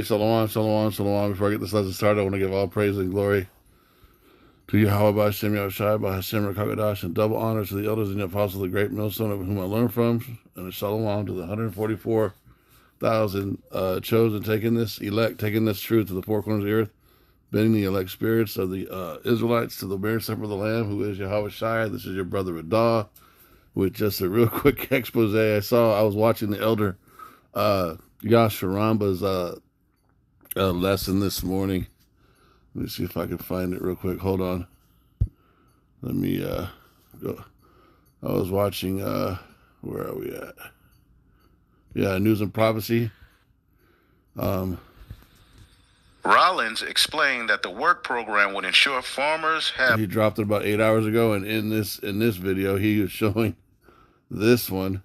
Shalom, shalom, shalom. Before I get this lesson started, I want to give all praise and glory to Yahweh by Hashem Yahushai, by Hashem Rakakadash, and double honor to the elders and the apostles of the great millstone of whom I learned from, and a shalom to the 144,000 chosen, taking this truth to the four corners of the earth, bending the elect spirits of the Israelites to the marriage supper of the Lamb, who is Yahweh Shai. This is your brother Radah, with just a real quick expose. I was watching the elder Yash Ramba's lesson this morning. Let me see if I can find it real quick. Hold on. Let me go. I was watching, where are we at? Yeah, News and Prophecy. Rollins explained that the work program would ensure farmers have... He dropped it about 8 hours ago, and in this video, he was showing this one.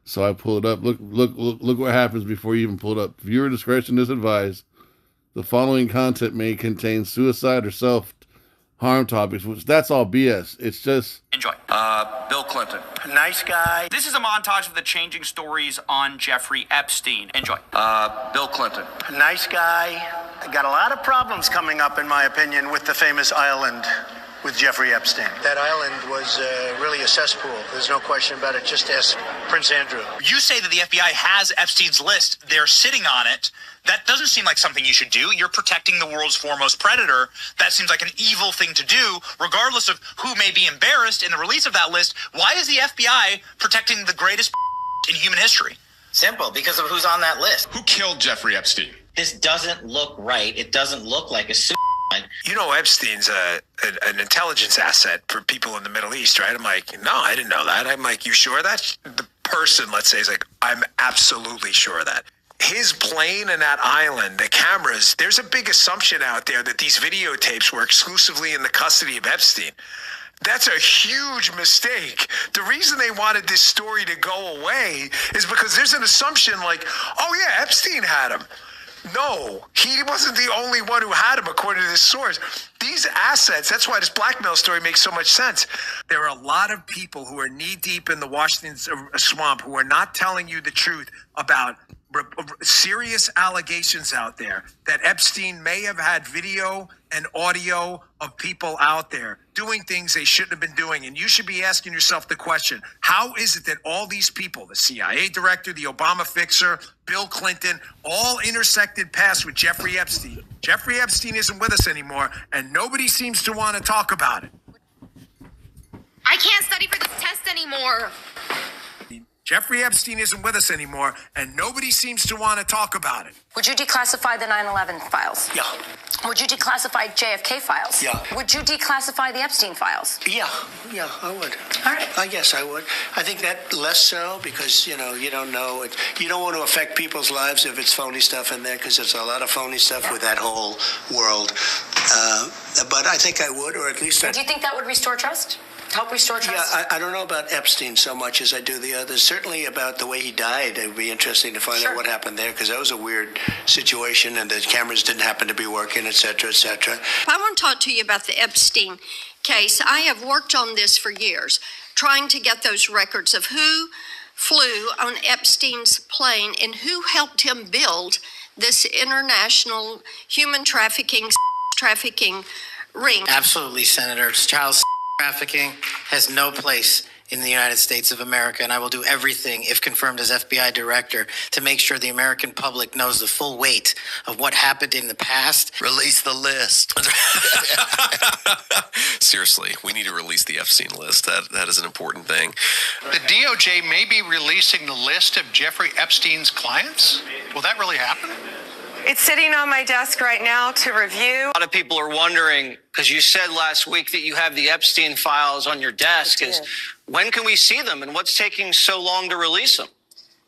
So I pull it up. Look what happens before you even pull it up. Viewer discretion is advised. The following content may contain suicide or self-harm topics, which that's all BS. It's just... Enjoy. Bill Clinton. Nice guy. This is a montage of the changing stories on Jeffrey Epstein. Enjoy. Bill Clinton. Nice guy. Got a lot of problems coming up, in my opinion, with the famous island with Jeffrey Epstein. That island was really a cesspool. There's no question about it. Just ask Prince Andrew. You say that the FBI has Epstein's list. They're sitting on it. That doesn't seem like something you should do. You're protecting the world's foremost predator. That seems like an evil thing to do, regardless of who may be embarrassed in the release of that list. Why is the FBI protecting the greatest in human history? Simple, because of who's on that list. Who killed Jeffrey Epstein? This doesn't look right. It doesn't look like a suicide. You know, Epstein's an intelligence asset for people in the Middle East, right? I'm like, no, I didn't know that. I'm like, you sure of that? The person, let's say, is like, I'm absolutely sure of that. His plane and that island, the cameras, there's a big assumption out there that these videotapes were exclusively in the custody of Epstein. That's a huge mistake. The reason they wanted this story to go away is because there's an assumption like, oh yeah, Epstein had him. No, he wasn't the only one who had him, according to this source. These assets, that's why this blackmail story makes so much sense. There are a lot of people who are knee-deep in the Washington swamp who are not telling you the truth about serious allegations out there that Epstein may have had video and audio of people out there doing things they shouldn't have been doing. And you should be asking yourself the question, how is it that all these people, the CIA director, the Obama fixer, Bill Clinton, all intersected paths with Jeffrey Epstein? Jeffrey Epstein isn't with us anymore, and nobody seems to want to talk about it. I can't study for this test anymore. Jeffrey Epstein isn't with us anymore, and nobody seems to want to talk about it. Would you declassify the 9/11 files? Yeah. Would you declassify JFK files? Yeah. Would you declassify the Epstein files? Yeah, I would. All right. I guess I would. I think that less so because, you don't know. You don't want to affect people's lives if it's phony stuff in there because there's a lot of phony stuff with that whole world. But I think I would, or at least Do you think that would restore trust? Help restore trust? Yeah, I don't know about Epstein so much as I do the others. Certainly about the way he died. It would be interesting to find out what happened there because that was a weird situation and the cameras didn't happen to be working, et cetera, et cetera. I want to talk to you about the Epstein case. I have worked on this for years, trying to get those records of who flew on Epstein's plane and who helped him build this international human trafficking ring. Absolutely, Senator. Child trafficking has no place in the United States of America, and I will do everything, if confirmed as FBI director, to make sure the American public knows the full weight of what happened in the past. Release the list. Seriously, we need to release the Epstein list. That is an important thing. The DOJ may be releasing the list of Jeffrey Epstein's clients? Will that really happen? It's sitting on my desk right now to review. A lot of people are wondering, because you said last week that you have the Epstein files on your desk, is when can we see them and what's taking so long to release them?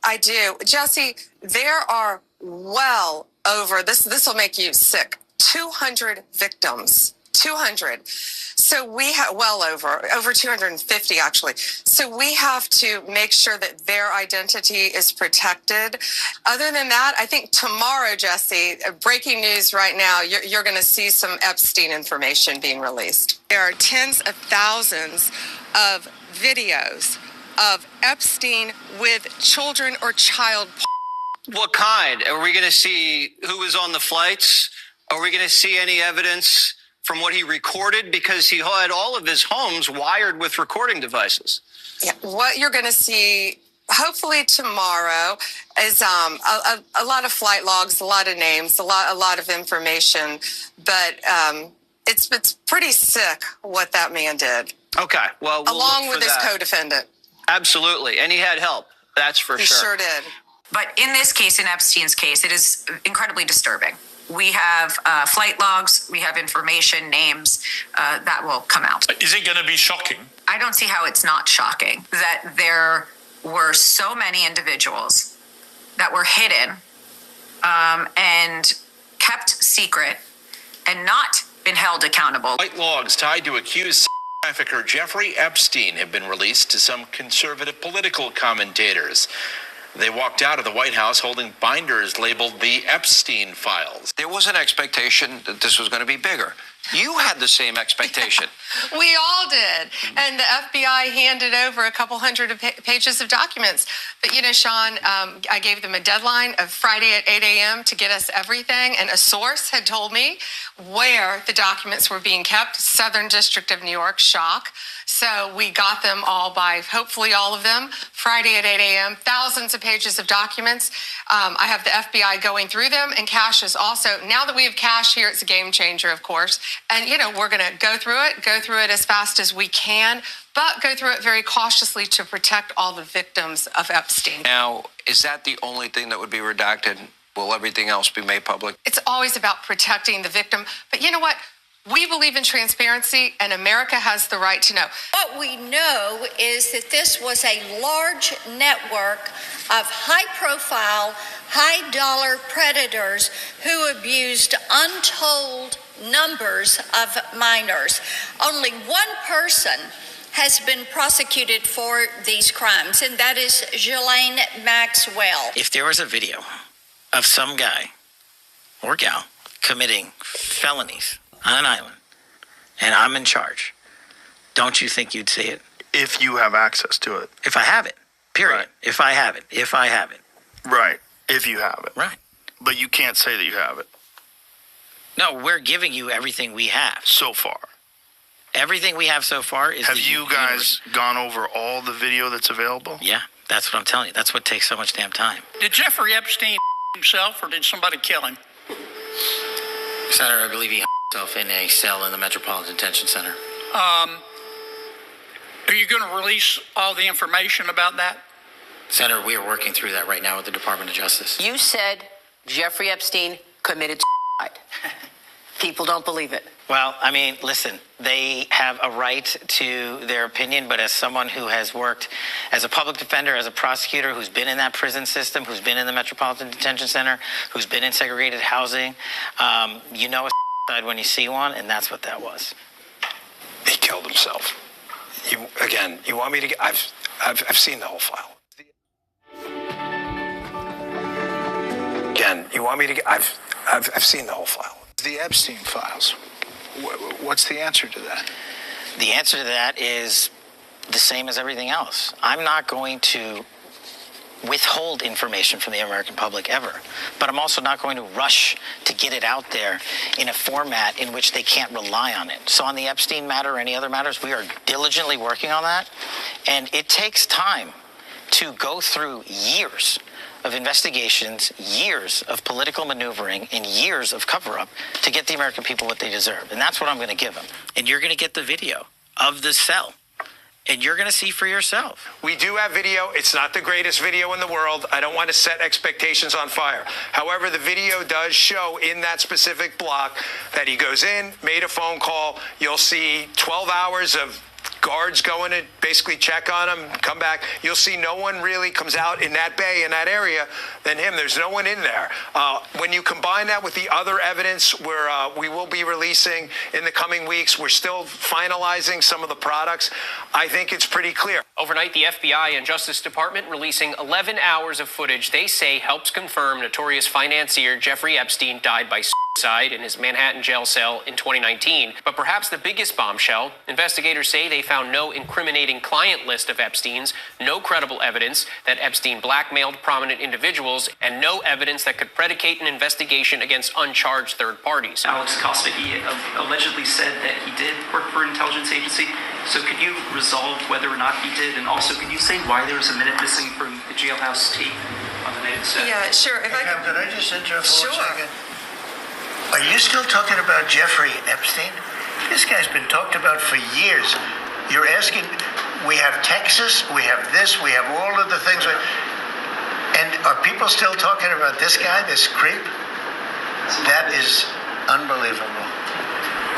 I do. Jesse, there are well over, this will make you sick, 200 victims. 200. So we have over 250 actually. So we have to make sure that their identity is protected. Other than that, I think tomorrow, Jesse, breaking news right now, you're going to see some Epstein information being released. There are tens of thousands of videos of Epstein with children or child. What kind? Are we going to see who was on the flights? Are we going to see any evidence from what he recorded? Because he had all of his homes wired with recording devices. Yeah, what you're going to see hopefully tomorrow is a lot of flight logs, a lot of names, a lot of information, but it's pretty sick what that man did. Okay, well, along with his co-defendant. Absolutely, and he had help. That's for sure. He sure did. But in this case, in Epstein's case, it is incredibly disturbing. We have flight logs, we have information, names that will come out. Is it going to be shocking? I don't see how it's not shocking that there were so many individuals that were hidden and kept secret and not been held accountable. Flight logs tied to accused trafficker Jeffrey Epstein have been released to some conservative political commentators. They walked out of the White House holding binders labeled the Epstein files. There was an expectation that this was going to be bigger. You had the same expectation. We all did. And the FBI handed over a couple hundred pages of documents. But, you know, Sean, I gave them a deadline of Friday at 8 a.m. to get us everything. And a source had told me where the documents were being kept. Southern District of New York, shock. So we got them all by, hopefully all of them, Friday at 8 a.m., thousands of pages of documents. I have the FBI going through them, and Cash is also, now that we have Cash here, it's a game changer, of course. And, you know, we're going to go through it as fast as we can, but go through it very cautiously to protect all the victims of Epstein. Now, is that the only thing that would be redacted? Will everything else be made public? It's always about protecting the victim. But you know what? We believe in transparency, and America has the right to know. What we know is that this was a large network of high-profile, high-dollar predators who abused untold numbers of minors. Only one person has been prosecuted for these crimes, and that is Ghislaine Maxwell. If there was a video of some guy or gal committing felonies on an island, and I'm in charge, don't you think you'd see it? If you have access to it. If I have it, period. Right. If I have it. Right, if you have it. Right. But you can't say that you have it. No, we're giving you everything we have. So far. Everything we have so far is... Have you guys gone over all the video that's available? Yeah, that's what I'm telling you. That's what takes so much damn time. Did Jeffrey Epstein himself, or did somebody kill him? Senator, I believe he himself in a cell in the Metropolitan Detention Center. Are you going to release all the information about that? Senator, we are working through that right now with the Department of Justice. You said Jeffrey Epstein committed suicide. People don't believe it. Well, I mean, listen, they have a right to their opinion, but as someone who has worked as a public defender, as a prosecutor, who's been in that prison system, who's been in the Metropolitan Detention Center, who's been in segregated housing, you know a suicide when you see one, and that's what that was. He killed himself. You want me to get... I've seen the whole file. Again, you want me to get... I've seen the whole file. The Epstein files. What's the answer to that? The answer to that is the same as everything else. I'm not going to withhold information from the American public ever, but I'm also not going to rush to get it out there in a format in which they can't rely on it. So on the Epstein matter or any other matters, we are diligently working on that, and it takes time to go through years of investigations, years of political maneuvering, and years of cover-up to get the American people what they deserve. And that's what I'm going to give them. And you're going to get the video of the cell, and you're going to see for yourself. We do have video. It's not the greatest video in the world. I don't want to set expectations on fire. However, the video does show in that specific block that he goes in, made a phone call. You'll see 12 hours of guards going to basically check on him, come back. You'll see no one really comes out in that bay, in that area, than him. There's no one in there. When you combine that with the other evidence we will be releasing in the coming weeks, we're still finalizing some of the products. I think it's pretty clear. Overnight, the FBI and Justice Department releasing 11 hours of footage they say helps confirm notorious financier Jeffrey Epstein died by in his Manhattan jail cell in 2019. But perhaps the biggest bombshell, investigators say they found no incriminating client list of Epstein's, no credible evidence that Epstein blackmailed prominent individuals, and no evidence that could predicate an investigation against uncharged third parties. Alex Costa, he allegedly said that he did work for an intelligence agency. So could you resolve whether or not he did? And also, could you say why there was a minute missing from the jailhouse tape on the night of the set? Yeah, sure. Hey, Cam, could I just interrupt for 1 second? Are you still talking about Jeffrey Epstein? This guy's been talked about for years. You're asking, we have Texas, we have this, we have all of the things. And are people still talking about this guy, this creep? That is unbelievable.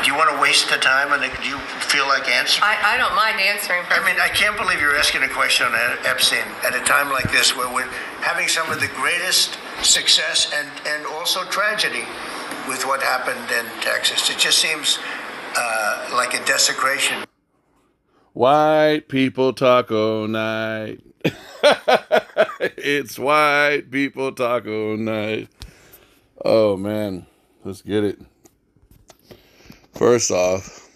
Do you want to waste the time and do you feel like answering? I don't mind answering. I mean, I can't believe you're asking a question on Epstein at a time like this where we're having some of the greatest success and also tragedy with what happened in Texas. It just seems like a desecration. White people taco night. It's white people taco night. Oh, man. Let's get it. First off,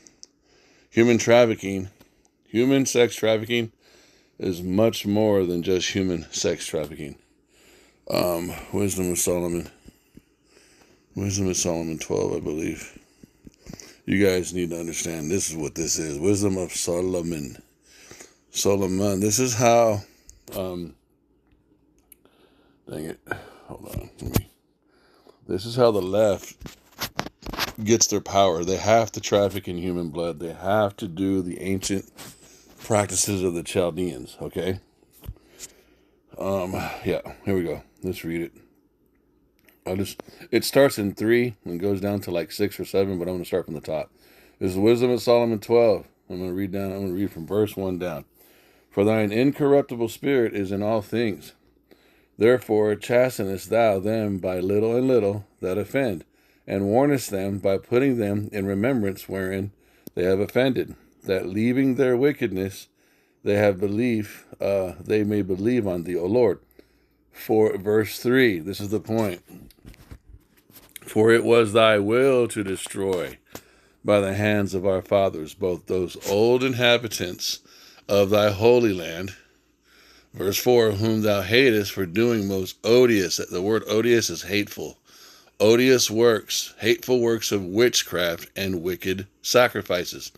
human sex trafficking is much more than just human sex trafficking. Wisdom of Solomon 12, I believe. You guys need to understand, this is what this is. Wisdom of Solomon. This is how, dang it, hold on. This is how the left gets their power. They have to traffic in human blood. They have to do the ancient practices of the Chaldeans, okay? Yeah, here we go. Let's read it. It starts in 3 and goes down to like 6 or 7, but I'm going to start from the top. This is Wisdom of Solomon 12. I'm going to read from verse 1 down. For thine incorruptible spirit is in all things. Therefore chastenest thou them by little and little that offend, and warnest them by putting them in remembrance wherein they have offended, that leaving their wickedness they may believe on thee, O Lord. For verse 3, this is the point. For it was thy will to destroy by the hands of our fathers both those old inhabitants of thy holy land. Verse 4, whom thou hatest for doing most odious. The word odious is hateful. Odious works, hateful works of witchcraft and wicked sacrifices.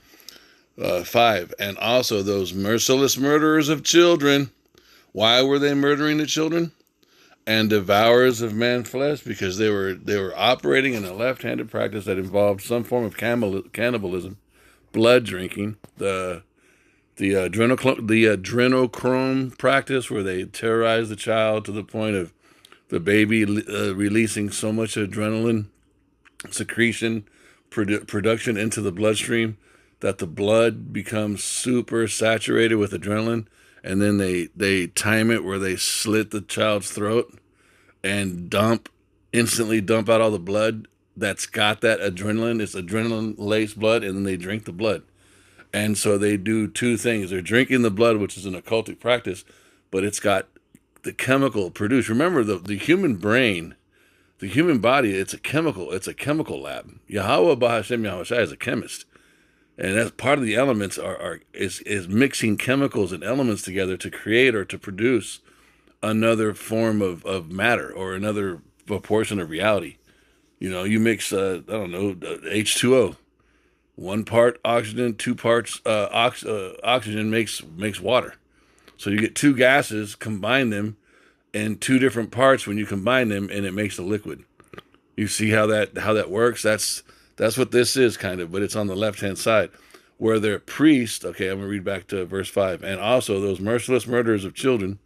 5, and also those merciless murderers of children. Why were they murdering the children? And devourers of man's flesh, because they were operating in a left-handed practice that involved some form of cannibalism, blood drinking, the adrenochrome practice, where they terrorize the child to the point of the baby releasing so much adrenaline secretion production into the bloodstream that the blood becomes super saturated with adrenaline. And then they time it where they slit the child's throat and instantly dump out all the blood that's got that adrenaline. It's adrenaline-laced blood, and then they drink the blood. And so they do 2 things. They're drinking the blood, which is an occultic practice, but it's got the chemical produced. Remember, the human brain, the human body, it's a chemical lab. Yahweh Bahashem Yahushai is a chemist. And that's part of the elements is mixing chemicals and elements together to create or to produce another form of matter or another portion of reality. You know, you mix, H2O. 1 part oxygen, 2 parts oxygen makes water. So you get 2 gases, combine them in 2 different parts when you combine them, and it makes a liquid. You see how that works? That's what this is, kind of, but it's on the left-hand side, where they're priests. Okay, I'm going to read back to verse 5. And also those merciless murderers of children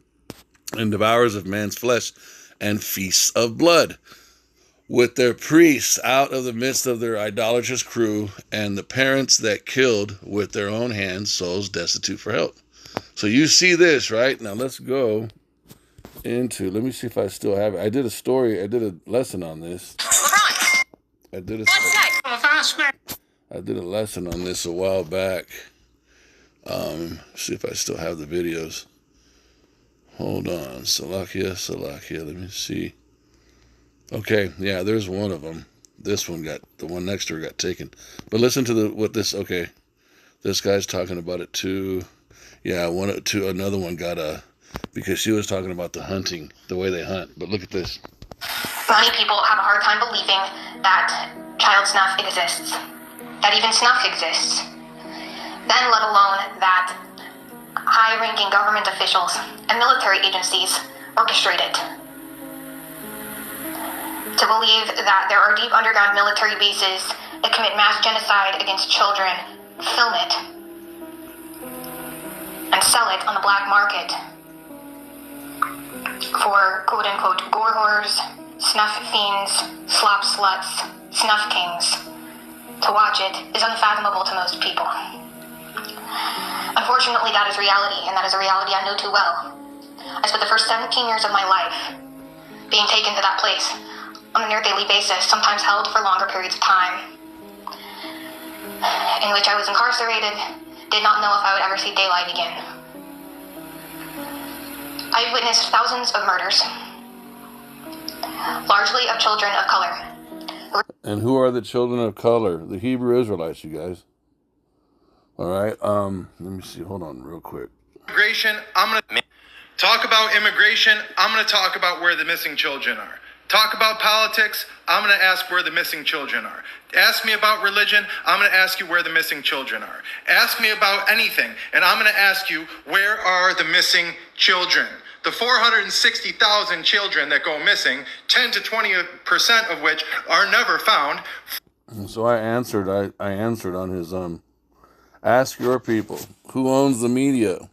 and devourers of man's flesh and feasts of blood, with their priests out of the midst of their idolatrous crew, and the parents that killed with their own hands souls destitute for help. So you see this, right? Now let's go into, let me see if I still have it. I did a lesson on this. I did a lesson on this a while back. See if I still have the videos. Hold on. Salakia. Let me see. Okay, yeah, there's one of them. This one the one next to her got taken. But listen to this guy's talking about it too. Yeah, another one got because she was talking about the hunting, the way they hunt. But look at this. Many people have a hard time believing that child snuff exists, that even snuff exists, then let alone that high-ranking government officials and military agencies orchestrate it. To believe that there are deep underground military bases that commit mass genocide against children, film it, and sell it on the black market for quote-unquote gore whores, snuff fiends, slop sluts, snuff kings. To watch it is unfathomable to most people. Unfortunately, that is reality, and that is a reality I know too well. I spent the first 17 years of my life being taken to that place on a near daily basis, sometimes held for longer periods of time, in which I was incarcerated, did not know if I would ever see daylight again. I've witnessed thousands of murders, largely of children of color. And who are the children of color? The Hebrew Israelites, you guys. All right. Let me see. Hold on real quick. Immigration, I'm going to talk about immigration. I'm going to talk about where the missing children are. Talk about politics, I'm going to ask where the missing children are. Ask me about religion, I'm going to ask you where the missing children are. Ask me about anything, and I'm going to ask you, where are the missing children? The 460,000 children that go missing, 10 to 20% of which are never found. So I answered on his, ask your people, who owns the media?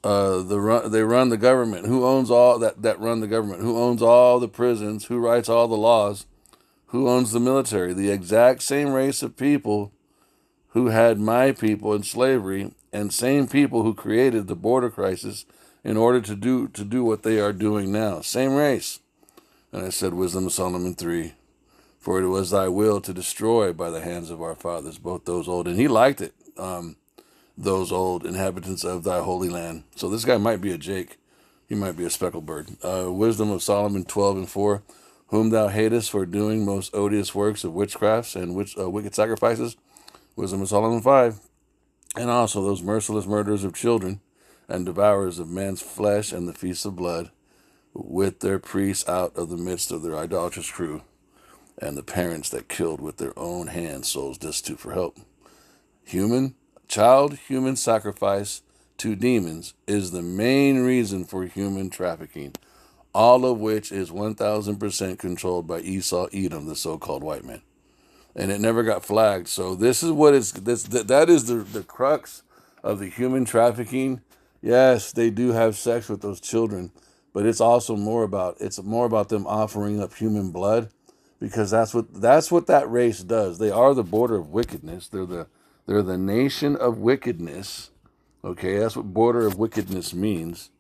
They run the government. Who owns all that run the government? Who owns all the prisons? Who writes all the laws? Who owns the military? The exact same race of people who had my people in slavery, and same people who created the border crisis in order to do what they are doing now. Same race. And I said, Wisdom of Solomon 3, for it was thy will to destroy by the hands of our fathers, both those old. And he liked it. Those old inhabitants of thy holy land. So this guy might be a Jake. He might be a speckled bird. Wisdom of Solomon 12 and 4. Whom thou hatest for doing most odious works of witchcrafts and wicked sacrifices. Wisdom of Solomon 5. And also those merciless murderers of children and devourers of man's flesh and the feasts of blood, with their priests out of the midst of their idolatrous crew, and the parents that killed with their own hands souls destitute for help. Human sacrifice to demons is the main reason for human trafficking, all of which is 1,000% controlled by Esau Edom, the so-called white man. And it never got flagged. So this is what that is the crux of the human trafficking. Yes, they do have sex with those children, but it's also more about them offering up human blood, because that's what that race does. They are the border of wickedness. They're the nation of wickedness. Okay, that's what border of wickedness means.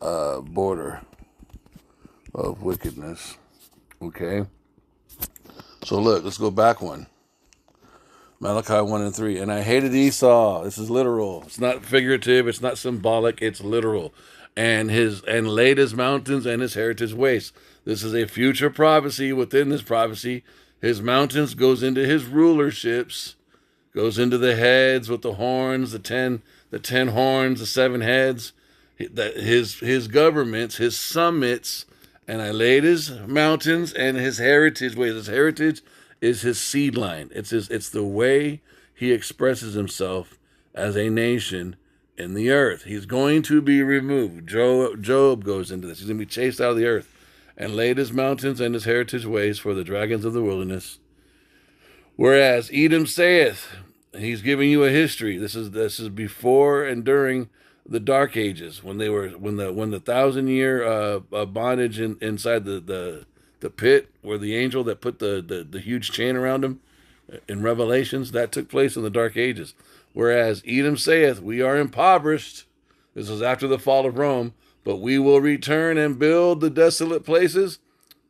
Border of wickedness. Okay. So look, let's go back one. Malachi 1 and 3. And I hated Esau. This is literal. It's not figurative. It's not symbolic. It's literal. And laid his mountains and his heritage waste. This is a future prophecy. Within this prophecy, his mountains goes into his rulerships. Goes into the heads with the horns, the ten horns, the 7 heads, his governments, his summits, and I laid his mountains and his heritage ways. His heritage is his seed line. It's the way he expresses himself as a nation in the earth. He's going to be removed. Job goes into this. He's going to be chased out of the earth, and laid his mountains and his heritage ways for the dragons of the wilderness. Whereas Edom saith, he's giving you a history. This is before and during the Dark Ages, when the 1,000-year bondage inside the pit, where the angel that put the huge chain around him in Revelations, that took place in the Dark Ages. Whereas Edom saith, we are impoverished. This is after the fall of Rome, but we will return and build the desolate places.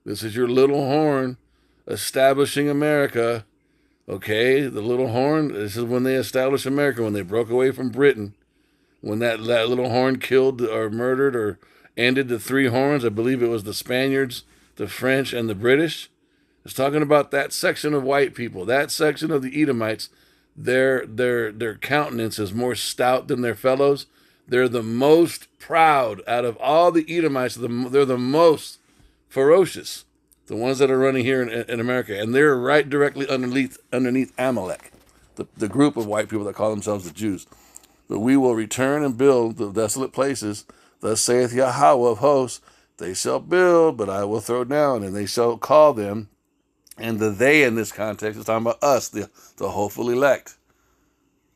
This is your little horn establishing America. Okay, the little horn, this is when they established America, when they broke away from Britain, when that little horn killed or murdered or ended the 3 horns. I believe it was the Spaniards, the French, and the British. It's talking about that section of white people, that section of the Edomites. Their countenance is more stout than their fellows. They're the most proud out of all the Edomites. They're the most ferocious, the ones that are running here in America, and they're right directly underneath Amalek, the group of white people that call themselves the Jews. But we will return and build the desolate places. Thus saith Yahweh of hosts, they shall build, but I will throw down, and they shall call them. And the they in this context is talking about us, the hopeful elect.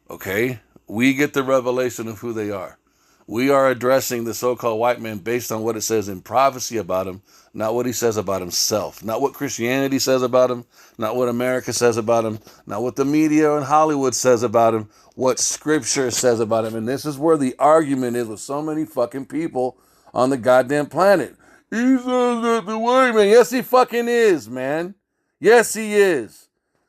Okay? We get the revelation of who they are. We are addressing the so-called white man based on what it says in prophecy about him, not what he says about himself, not what Christianity says about him, not what America says about him, not what the media and Hollywood says about him, what Scripture says about him. And this is where the argument is with so many fucking people on the goddamn planet. He says that the white man. Yes, he fucking is, man. Yes, he is.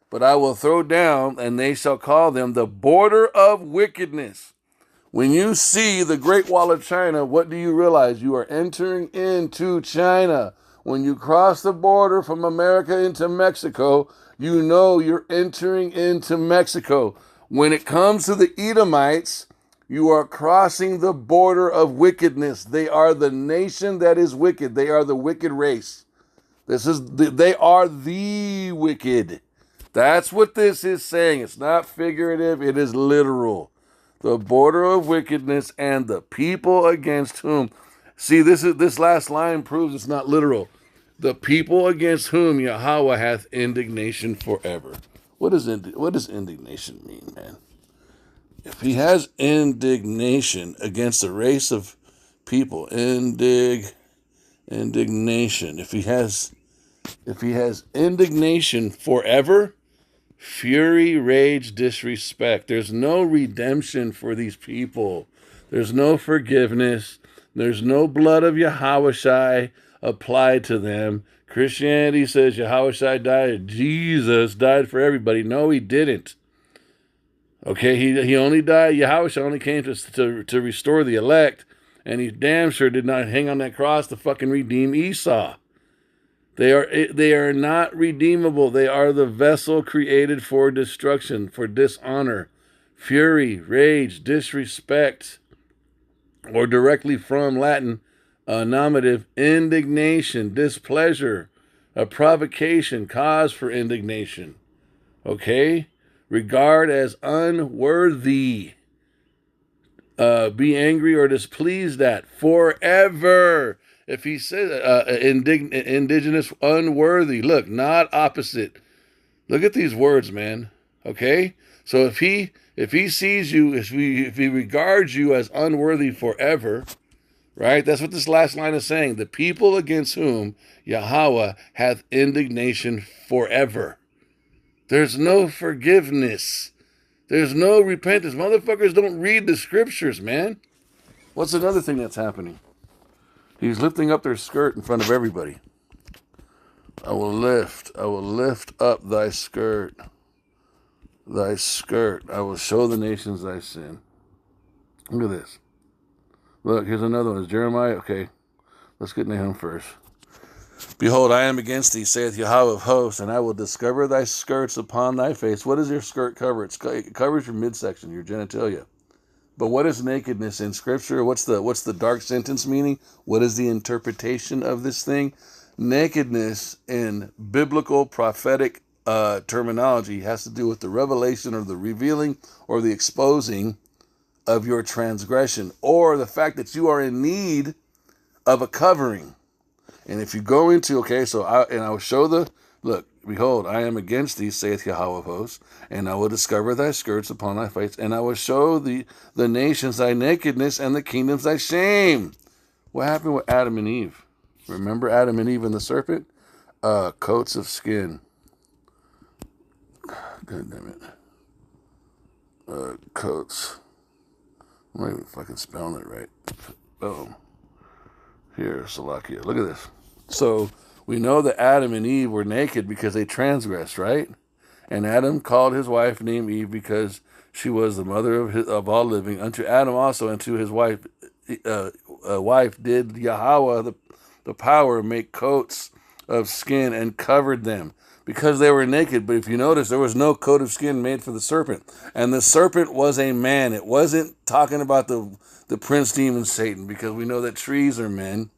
But I will throw down, and they shall call them the border of wickedness. When you see the Great Wall of China, what do you realize? You are entering into China. When you cross the border from America into Mexico, you know you're entering into Mexico. When it comes to the Edomites, you are crossing the border of wickedness. They are the nation that is wicked. They are the wicked race. They are the wicked. That's what this is saying. It's not figurative. It is literal. The border of wickedness and the people against whom. See, this last line proves it's not literal. The people against whom Yahweh hath indignation forever. What does indignation mean, man? If he has indignation against a race of people, indignation. If he has indignation forever, fury, rage, disrespect. There's no redemption for these people. There's no forgiveness. There's no blood of Yahushai applied to them. Christianity says Yahushai died. Jesus died for everybody. No, he didn't. Okay, he only died. Yahushua only came to restore the elect. And he damn sure did not hang on that cross to fucking redeem Esau. They are not redeemable. They are the vessel created for destruction, for dishonor, fury, rage, disrespect, or directly from Latin, nominative, indignation, displeasure, a provocation, cause for indignation. Okay? Regard as unworthy. Be angry or displeased at forever. If he says indigenous, unworthy, look, not opposite. Look at these words, man. Okay, so if he sees you, if he regards you as unworthy forever, right? That's what this last line is saying. The people against whom Yahweh hath indignation forever. There's no forgiveness. There's no repentance. Motherfuckers don't read the scriptures, man. What's another thing that's happening? He's lifting up their skirt in front of everybody. I will lift up thy skirt. Thy skirt. I will show the nations thy sin. Look at this. Look, here's another one. It's Jeremiah. Okay, let's get into him first. Behold, I am against thee, saith Yahweh of hosts, and I will discover thy skirts upon thy face. What does your skirt cover? It covers your midsection, your genitalia. But what is nakedness in Scripture? What's the dark sentence meaning? What is the interpretation of this thing? Nakedness in biblical prophetic terminology has to do with the revelation or the revealing or the exposing of your transgression, or the fact that you are in need of a covering. And if you go into, I will show look, behold, I am against thee, saith Yahweh of hosts, and I will discover thy skirts upon thy face, and I will show the nations thy nakedness, and the kingdoms thy shame. What happened with Adam and Eve? Remember Adam and Eve and the serpent? Coats of skin. God damn it. Coats. I'm not even fucking spelling it right. Boom. Here, Salakia. Look at this. So we know that Adam and Eve were naked because they transgressed, right? And Adam called his wife named Eve because she was the mother of all living. Unto Adam also and to his wife did Yahweh the power make coats of skin and covered them. because they were naked. But if you notice, there was no coat of skin made for the serpent. And the serpent was a man. It wasn't talking about the prince demon Satan, because we know that trees are men.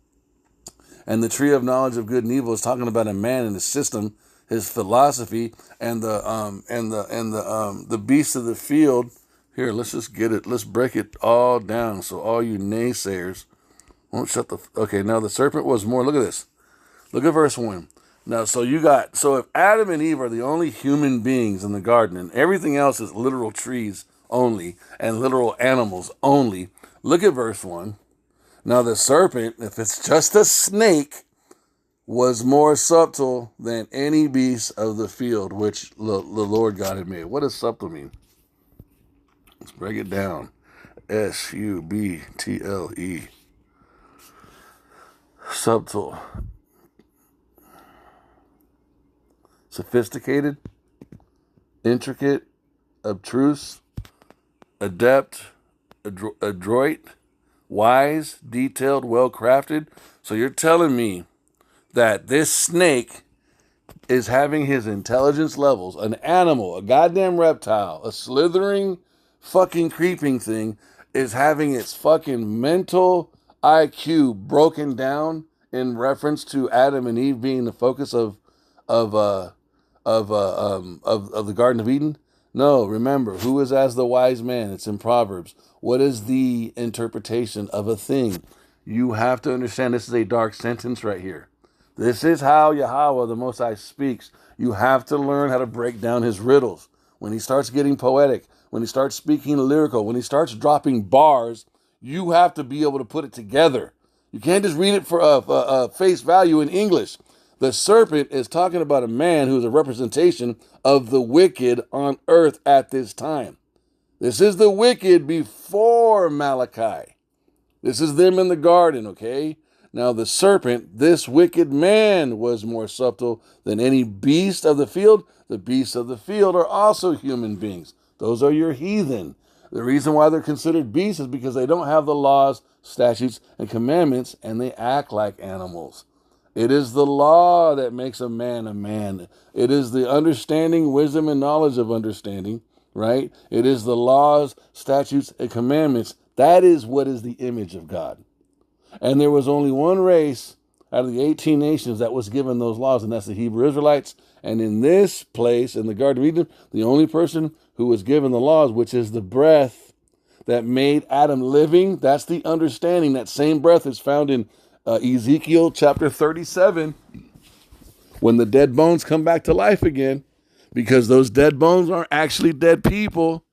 And the tree of knowledge of good and evil is talking about a man and his system, his philosophy, and the beasts of the field. Here, let's just get it. Let's break it all down so all you naysayers won't shut the... Okay, now the serpent was more... Look at this. Look at verse 1. Now, so if Adam and Eve are the only human beings in the garden and everything else is literal trees only and literal animals only, look at verse 1. Now the serpent, if it's just a snake, was more subtle than any beast of the field which the Lord God had made. What does subtle mean? Let's break it down. S-U-B-T-L-E. Subtle. Sophisticated, intricate, obtruse, adept, adroit, wise, detailed, well-crafted. So you're telling me that this snake is having his intelligence levels, an animal, a goddamn reptile, a slithering, fucking creeping thing, is having its fucking mental IQ broken down in reference to Adam and Eve being the focus of the Garden of Eden? No, remember, who is as the wise man? It's in Proverbs. What is the interpretation of a thing? You have to understand this is a dark sentence right here. This is how Yahweh, the Most High, speaks. You have to learn how to break down his riddles. When he starts getting poetic, when he starts speaking lyrical, when he starts dropping bars, you have to be able to put it together. You can't just read it for face value in English. The serpent is talking about a man who is a representation of the wicked on earth at this time. This is the wicked before Malachi. This is them in the garden, okay? Now the serpent, this wicked man, was more subtle than any beast of the field. The beasts of the field are also human beings. Those are your heathen. The reason why they're considered beasts is because they don't have the laws, statutes, and commandments, and they act like animals. It is the law that makes a man a man. It is the understanding, wisdom, and knowledge of understanding, right? It is the laws, statutes, and commandments. That is what is the image of God. And there was only one race out of the 18 nations that was given those laws, and that's the Hebrew Israelites. And in this place, in the Garden of Eden, the only person who was given the laws, which is the breath that made Adam living, that's the understanding. That same breath is found in Ezekiel chapter 37, when the dead bones come back to life again, because those dead bones aren't actually dead people.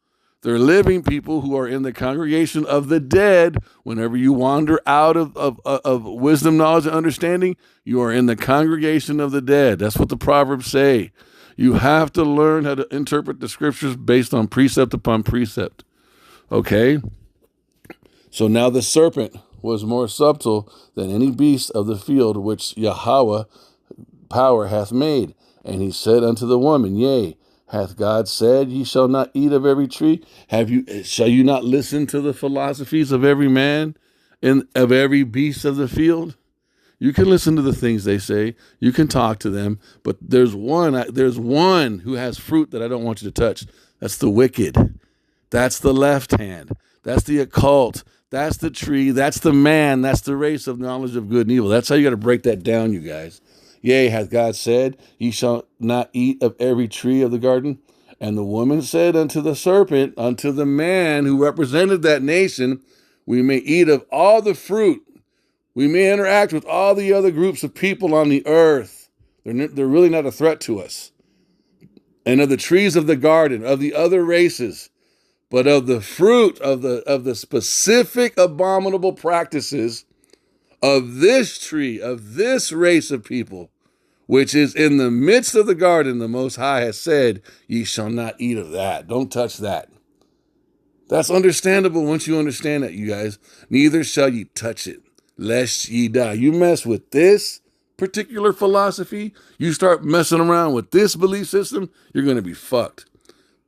They're living people who are in the congregation of the dead. Whenever you wander out of wisdom, knowledge, and understanding, you are in the congregation of the dead. That's what the Proverbs say. You have to learn how to interpret the scriptures based on precept upon precept. Okay? So now the serpent was more subtle than any beast of the field which Yahweh power hath made. And he said unto the woman, Yea, hath God said, Ye shall not eat of every tree? Shall you not listen to the philosophies of every man and of every beast of the field? You can listen to the things they say. You can talk to them. But there's one who has fruit that I don't want you to touch. That's the wicked. That's the left hand. That's the occult. That's the tree. That's the man. That's the race of knowledge of good and evil. That's how you got to break that down, you guys. Yea, hath God said, Ye shall not eat of every tree of the garden? And the woman said unto the serpent, unto the man who represented that nation, We may eat of all the fruit. We may interact with all the other groups of people on the earth. They're really not a threat to us. And of the trees of the garden, of the other races, but of the fruit of the specific abominable practices of this tree, of this race of people, which is in the midst of the garden, the Most High has said, Ye shall not eat of that. Don't touch that. That's understandable once you understand that, you guys. Neither shall ye touch it, lest ye die. You mess with this particular philosophy, you start messing around with this belief system, you're going to be fucked.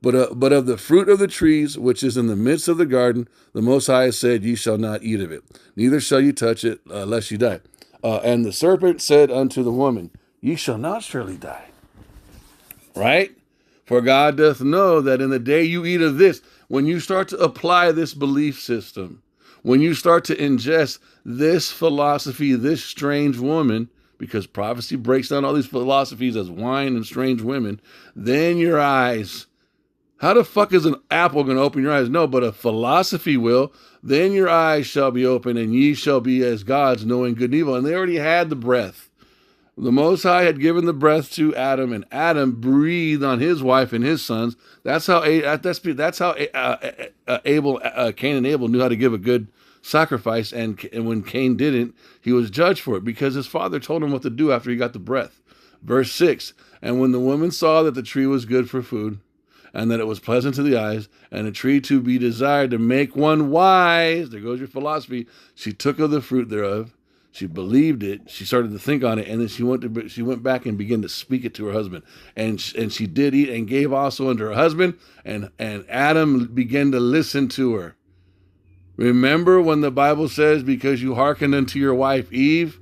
But of the fruit of the trees, which is in the midst of the garden, the Most High has said, Ye shall not eat of it. Neither shall ye touch it, lest ye die. And the serpent said unto the woman, Ye shall not surely die. right? For God doth know that in the day you eat of this, when you start to apply this belief system, when you start to ingest this philosophy, this strange woman, because prophecy breaks down all these philosophies as wine and strange women, then your eyes, how the fuck is an apple going to open your eyes? No, but a philosophy will. Then your eyes shall be open, and ye shall be as gods, knowing good and evil. And they already had the breath. The Most High had given the breath to Adam, and Adam breathed on his wife and his sons. That's how Cain and Abel knew how to give a good sacrifice. And when Cain didn't, he was judged for it because his father told him what to do after he got the breath. Verse 6, and when the woman saw that the tree was good for food, and that it was pleasant to the eyes, and a tree to be desired to make one wise, there goes your philosophy, she took of the fruit thereof. She believed it. She started to think on it, and then she went back and began to speak it to her husband. And she did eat and gave also unto her husband, and Adam began to listen to her. Remember when the Bible says, because you hearkened unto your wife Eve?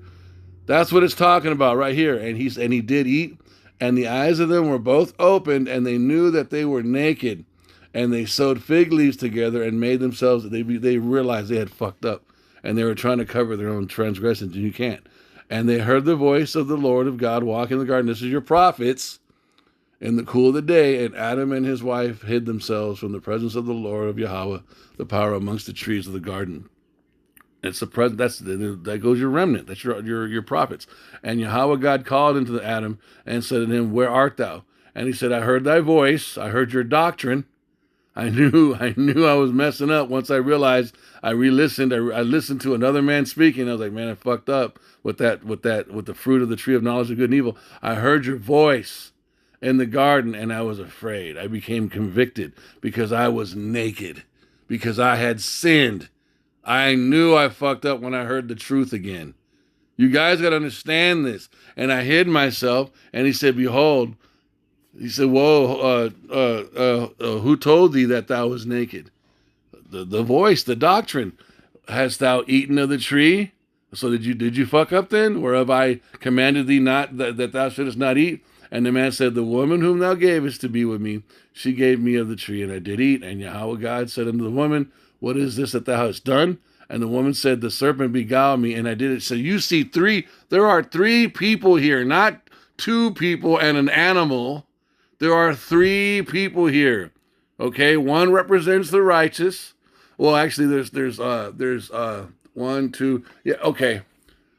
That's what it's talking about right here. And he did eat, and the eyes of them were both opened, and they knew that they were naked. And they sewed fig leaves together and made themselves, they realized they had fucked up. And they were trying to cover their own transgressions, and you can't. And they heard the voice of the Lord of God walk in the garden. This is your prophets in the cool of the day. And Adam and his wife hid themselves from the presence of the Lord of Yahweh, the power amongst the trees of the garden. It's the present. That goes your remnant. That's your prophets. And Yahweh God called into Adam and said to him, where art thou? And he said, I heard thy voice. I heard your doctrine. I knew I was messing up once I realized I re-listened. I listened to another man speaking. I was like, man, I fucked up with the fruit of the tree of knowledge of good and evil. I heard your voice in the garden and I was afraid. I became convicted because I was naked, because I had sinned. I knew I fucked up when I heard the truth again. You guys got to understand this. And I hid myself, and he said, behold, he said, whoa, who told thee that thou was naked? The voice, the doctrine. Hast thou eaten of the tree? So did you fuck up then? Whereof I commanded thee not that thou shouldest not eat? And the man said, the woman whom thou gavest to be with me, she gave me of the tree, and I did eat. And Yahweh God said unto the woman, what is this that thou hast done? And the woman said, the serpent beguiled me, and I did it. So you see there are three people here, not two people and an animal. There are three people here, okay? One represents the righteous. Well, actually, there's one, two, yeah, okay.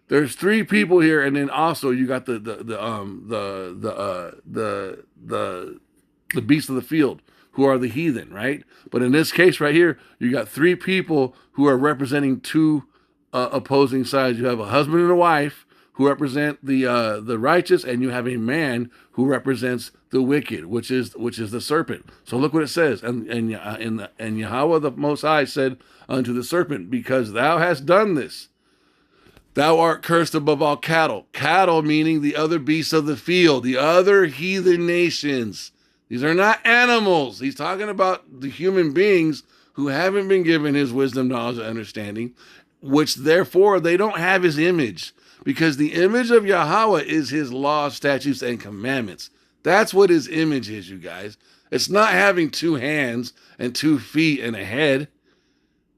There's three people here, and then also you got the beasts of the field, who are the heathen, right? But in this case right here, you got three people who are representing two opposing sides. You have a husband and a wife who represent the righteous, and you have a man who represents the wicked, which is the serpent. So look what it says. And Yahweh the Most High said unto the serpent, because thou hast done this, thou art cursed above all cattle. Cattle meaning the other beasts of the field, the other heathen nations. These are not animals. He's talking about the human beings who haven't been given his wisdom, knowledge, and understanding, which therefore they don't have his image. Because the image of Yahweh is his law, statutes, and commandments. That's what his image is, you guys. It's not having two hands and 2 feet and a head.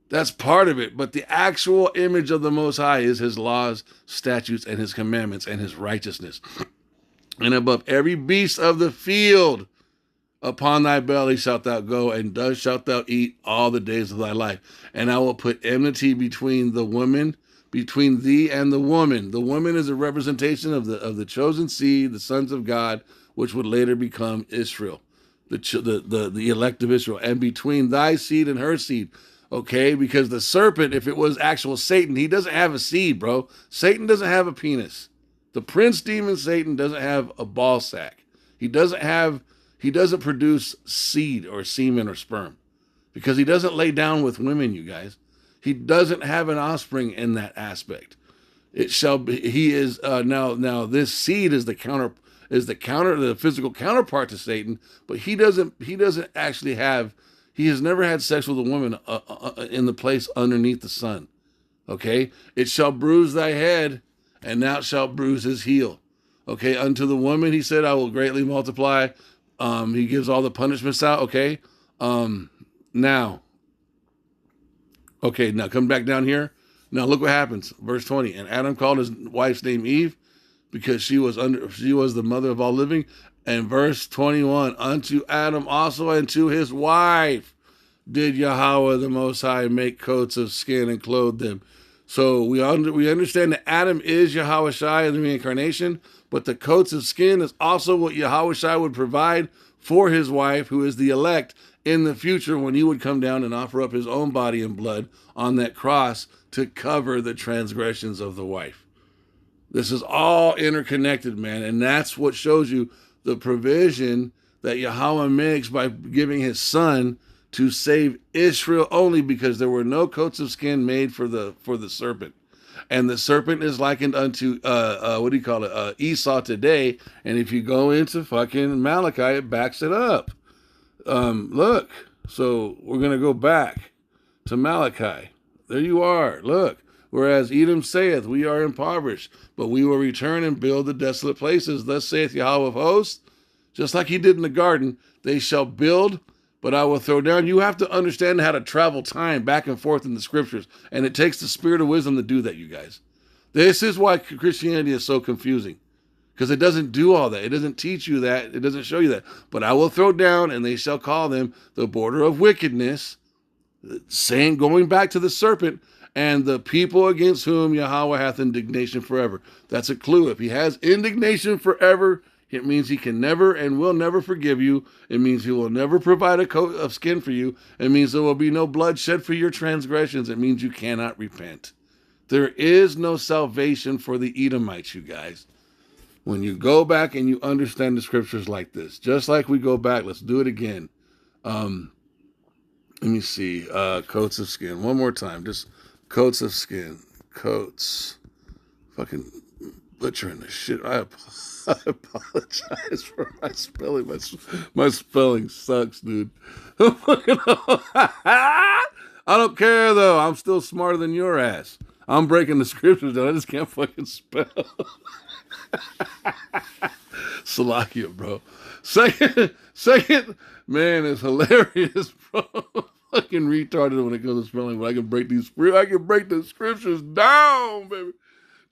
That's part of it. But the actual image of the Most High is his laws, statutes, and his commandments, and his righteousness. And above every beast of the field, upon thy belly shalt thou go, and dust shalt thou eat all the days of thy life. And I will put enmity between the woman, between thee and the woman. The woman is a representation of the chosen seed, the sons of God, which would later become Israel, the elect of Israel. And between thy seed and her seed, okay? Because the serpent, if it was actual Satan, he doesn't have a seed, bro. Satan doesn't have a penis. The prince demon Satan doesn't have a ball sack. He doesn't produce seed or semen or sperm, because he doesn't lay down with women, you guys. He doesn't have an offspring in that aspect. It shall be. He is now. This seed is the physical counterpart to Satan, but he doesn't actually have. He has never had sex with a woman in the place underneath the sun. Okay, it shall bruise thy head, and thou shalt bruise his heel. Okay, unto the woman he said, I will greatly multiply He gives all the punishments out. Okay. Now come back down here. Now look what happens. Verse 20. And Adam called his wife's name Eve because she was the mother of all living. And verse 21, unto Adam also and to his wife did Yahweh the Most High make coats of skin and clothe them. So we understand that Adam is Yahweh Shai in the reincarnation, but the coats of skin is also what Yahweh Shai would provide for his wife, who is the elect, in the future when he would come down and offer up his own body and blood on that cross to cover the transgressions of the wife. This is all interconnected, man, and that's what shows you the provision that Yahweh makes by giving his son to save Israel only, because there were no coats of skin made for the serpent. And the serpent is likened unto Esau today. And if you go into fucking Malachi, it backs it up. Look, so we're gonna go back to Malachi. There you are. Look. Whereas Edom saith, we are impoverished, but we will return and build the desolate places. Thus saith Yahweh of hosts, just like he did in the garden, they shall build, but I will throw down. You have to understand how to travel time back and forth in the scriptures, and it takes the spirit of wisdom to do that, you guys. This is why Christianity is so confusing, because it doesn't do all that. It doesn't teach you that. It doesn't show you that. But I will throw down, and they shall call them the border of wickedness, saying, going back to the serpent, and the people against whom Yahweh hath indignation forever. That's a clue. If he has indignation forever, it means he can never and will never forgive you. It means he will never provide a coat of skin for you. It means there will be no blood shed for your transgressions. It means you cannot repent. There is no salvation for the Edomites, you guys. When you go back and you understand the scriptures like this, just like we go back, let's do it again. Let me see. Coats of skin. One more time. Just coats of skin. Coats. Fucking butchering the shit. I apologize for my spelling. My spelling sucks, dude. I don't care, though. I'm still smarter than your ass. I'm breaking the scriptures down. I just can't fucking spell. Salakia, bro. Second, man, it's hilarious, bro. Fucking retarded when it comes to spelling, but I can break the scriptures down, baby.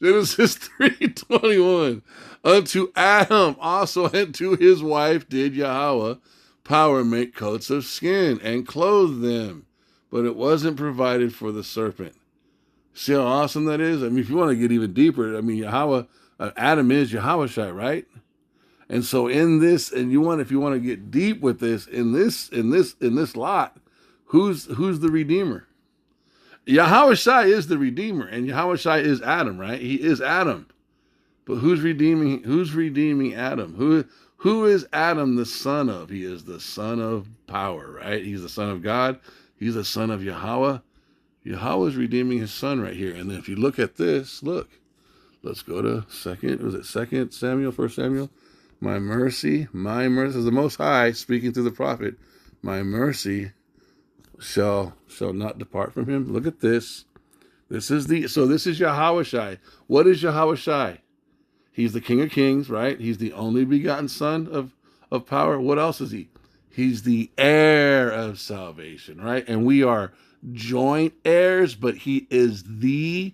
Genesis 3:21. Unto Adam also and to his wife did Yahweh power make coats of skin and clothe them, but it wasn't provided for the serpent. See how awesome that is? I mean, if you want to get even deeper, I mean, Adam is Yahweh Shai, right? And so in this, and if you want to get deep with this, in this lot, who's the Redeemer? Yahweh Shai is the Redeemer, and Yahweh Shai is Adam, right? He is Adam. But who's redeeming Adam? Who is Adam the son of? He is the son of power, right? He's the son of God. He's the son of Yahweh. Yahweh is redeeming his son right here. And then if you look at this, look. Let's go to 2 Samuel, 1 Samuel? My mercy is the Most High speaking through the prophet. My mercy shall not depart from him. Look at this. This is Yahweh Shai. What is Yahweh Shai? He's the King of Kings, right? He's the only begotten Son of power. What else is he? He's the heir of salvation, right? And we are joint heirs, but he is the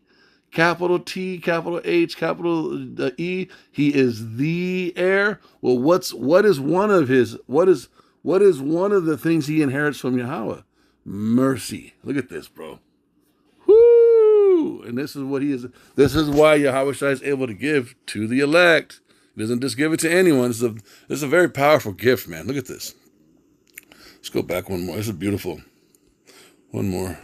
capital T, capital H, capital E. He is the heir. Well, what is one of the things he inherits from Yahweh? Mercy. Look at this, bro. Whoo! And this is what he is. This is why Yahweh Shai is able to give to the elect. He doesn't just give it to anyone. This is a very powerful gift, man. Look at this. Let's go back one more. This is beautiful. One more.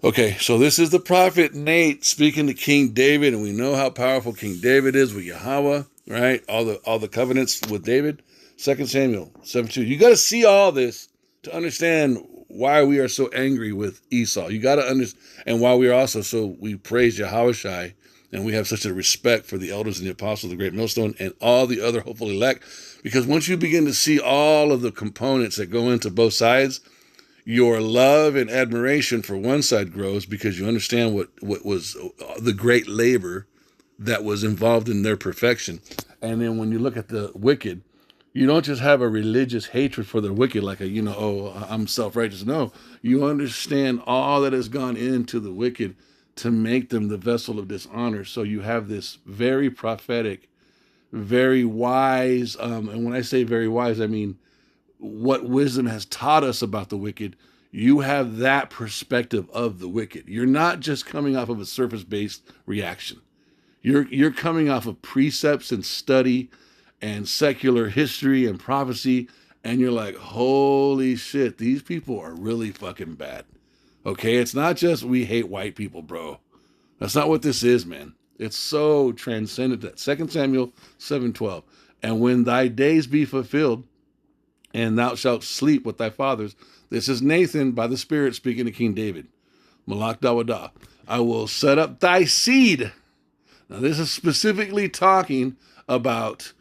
Okay, so this is the prophet Nate speaking to King David, and we know how powerful King David is with Yahweh, right? All the covenants with David. 2 Samuel 7:2. You got to see all this to understand why we are so angry with Esau. You got to understand, and why we are also we praise Yahweh Shai, and we have such a respect for the elders and the apostles, the great millstone, and all the other hopeful elect. Because once you begin to see all of the components that go into both sides, your love and admiration for one side grows, because you understand what was the great labor that was involved in their perfection. And then when you look at the wicked, You don't just have a religious hatred for the wicked, like I'm self-righteous. No, you understand all that has gone into the wicked to make them the vessel of dishonor. So you have this very prophetic, very wise, and when I say very wise, I mean what wisdom has taught us about the wicked. You have that perspective of the wicked. You're not just coming off of a surface-based reaction. You're coming off of precepts and study and secular history and prophecy, and you're like, holy shit, these people are really fucking bad. Okay, it's not just we hate white people, bro. That's not what this is, man. It's so transcendent. That 2 Samuel 7:12. And when thy days be fulfilled, and thou shalt sleep with thy fathers. This is Nathan by the Spirit speaking to King David. Malak Dawadah. I will set up thy seed. Now this is specifically talking about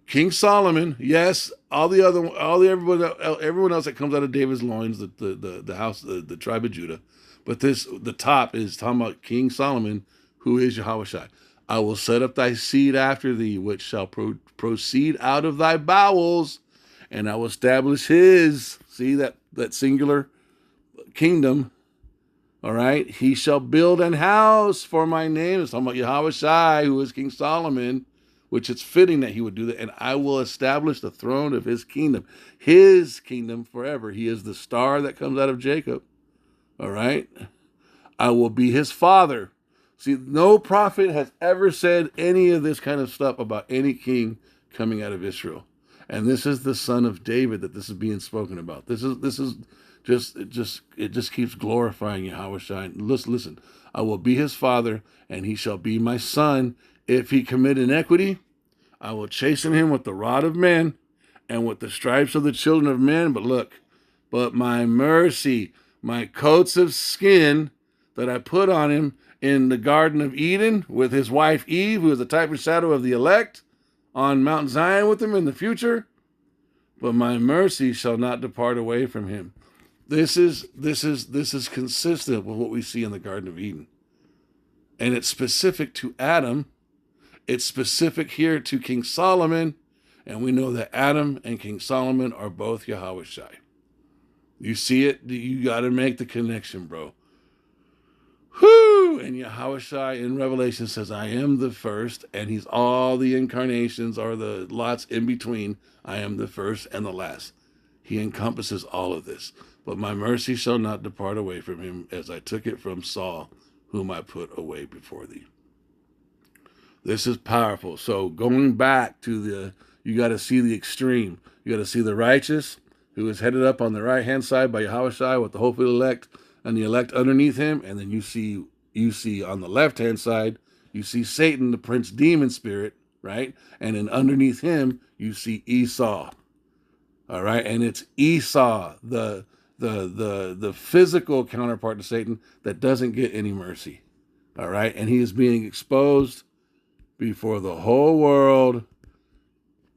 King Solomon. Yes, everyone else that comes out of David's loins, the house, the tribe of Judah. But the top is talking about King Solomon, who is Yahushua. I will set up thy seed after thee, which shall proceed out of thy bowels, and I will establish his, see that singular kingdom, all right? He shall build an house for my name. It's talking about Yahushua, who is King Solomon, which it's fitting that he would do that. And I will establish the throne of his kingdom forever. He is the star that comes out of Jacob, all right? I will be his father. See, no prophet has ever said any of this kind of stuff about any king coming out of Israel. And this is the son of David that this is being spoken about. This is just keeps glorifying Yahushua. Listen, I will be his father, and he shall be my son. If he commit iniquity, I will chasten him with the rod of men and with the stripes of the children of men. But my mercy, my coats of skin that I put on him in the Garden of Eden with his wife Eve, who is the type and shadow of the elect, on Mount Zion with him in the future, but my mercy shall not depart away from him. This is consistent with what we see in the Garden of Eden. And it's specific to Adam. It's specific here to King Solomon. And we know that Adam and King Solomon are both Yahushua. You see it? You got to make the connection, bro. Whoo! And Yahushua in Revelation says, I am the first, and he's all the incarnations or the lots in between. I am the first and the last. He encompasses all of this. But my mercy shall not depart away from him, as I took it from Saul, whom I put away before thee. This is powerful. So going back to you got to see the extreme. You got to see the righteous, who is headed up on the right-hand side by Yahushua with the hopeful elect, and the elect underneath him. And then you see on the left-hand side, you see Satan, the prince demon spirit, right? And then underneath him, you see Esau. All right. And it's Esau, the physical counterpart to Satan that doesn't get any mercy. All right. And he is being exposed before the whole world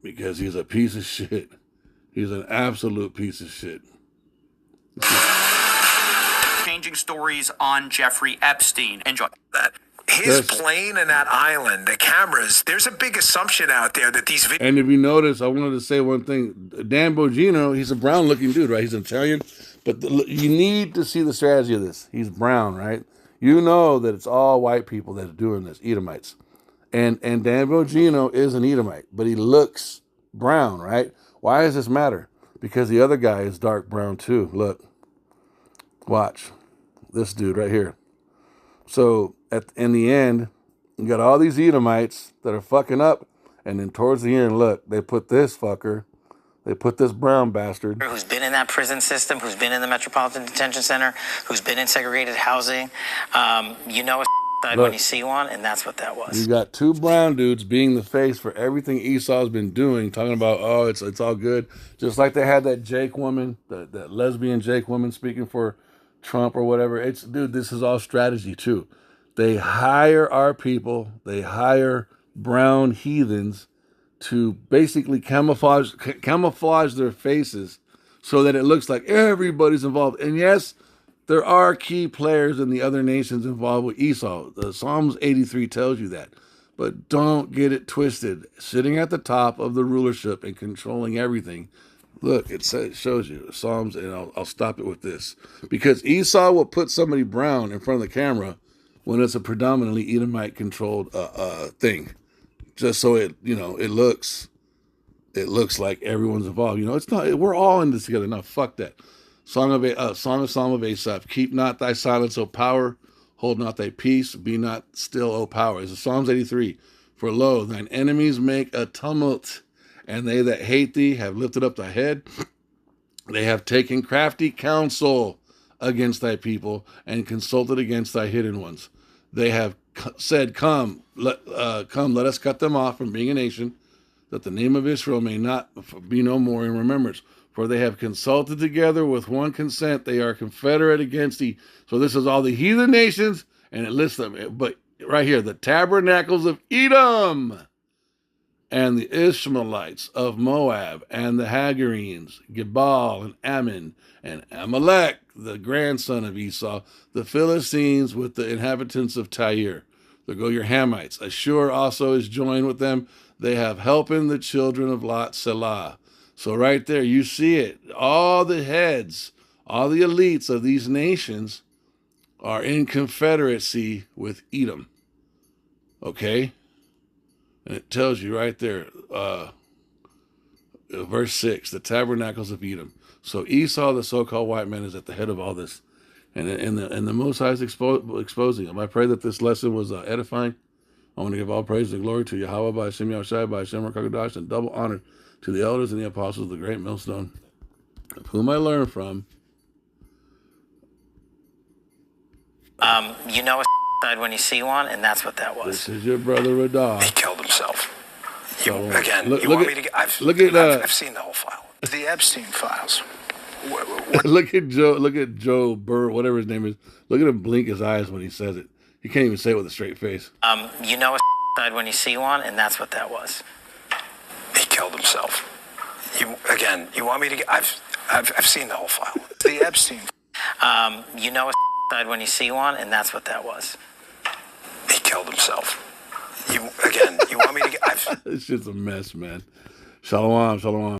because he's a piece of shit. He's an absolute piece of shit. Changing stories on Jeffrey Epstein. Enjoy that. His plane and that island, the cameras, there's a big assumption out there that these videos... And if you notice, I wanted to say one thing. Dan Bongino, he's a brown-looking dude, right? He's an Italian. But you need to see the strategy of this. He's brown, right? You know that it's all white people that are doing this, Edomites. And Dan Bongino is an Edomite, but he looks brown, right? Why does this matter? Because the other guy is dark brown too. Look. Watch. This dude right here. So in the end, you got all these Edomites that are fucking up, and then towards the end, look, they put this fucker, they put this brown bastard. Who's been in that prison system, who's been in the Metropolitan Detention Center, who's been in segregated housing. You know a side when you see one, and that's what that was. You got two brown dudes being the face for everything Esau's been doing, talking about, oh, it's all good. Just like they had that Jake woman, that lesbian Jake woman speaking for Trump or whatever. Dude, this is all strategy too. They hire our people, they hire brown heathens to basically camouflage their faces so that it looks like everybody's involved. And yes, there are key players in the other nations involved with Esau. The Psalms 83 tells you that. But don't get it twisted. Sitting at the top of the rulership and controlling everything. Look, it shows you Psalms, and I'll stop it with this. Because Esau will put somebody brown in front of the camera when it's a predominantly Edomite-controlled thing. Just so it looks like everyone's involved. It's not. We're all in this together. No, fuck that. Song of Asaph. Keep not thy silence, O power. Hold not thy peace. Be not still, O power. It's Psalms 83. For lo, thine enemies make a tumult, and they that hate thee have lifted up thy head. They have taken crafty counsel against thy people and consulted against thy hidden ones. They have said, Come, let us cut them off from being a nation, that the name of Israel may not be no more in remembrance. For they have consulted together with one consent. They are confederate against thee. So this is all the heathen nations, and it lists them. But right here, the tabernacles of Edom, and the Ishmaelites of Moab, and the Hagarenes, Gebal, and Ammon, and Amalek, the grandson of Esau, the Philistines with the inhabitants of Tyre. There go your Hamites. Ashur also is joined with them. They have helping the children of Lot, Selah. So right there, you see it. All the heads, all the elites of these nations are in confederacy with Edom. Okay? And it tells you right there, verse 6, the tabernacles of Edom. So Esau, the so-called white man, is at the head of all this. And the Most High is exposing him. I pray that this lesson was edifying. I want to give all praise and glory to Yahweh, by Hashem Yahushai, by Hashem Rakakadash, and double honor to the elders and the apostles of the great millstone, of whom I learned from. You know a side when you see one, and that's what that was. This is your brother Radah. He killed himself. I've seen the whole file. The Epstein files. Look at Joe Burr, whatever his name is. Look at him blink his eyes when he says it. He can't even say it with a straight face. You know a side when you see one, and that's what that was. He killed himself. You want me to get? I've seen the whole file. The Epstein. You know a side when you see one, and that's what that was. He killed himself. You want me to get? It's just a mess, man. Shalom, shalom.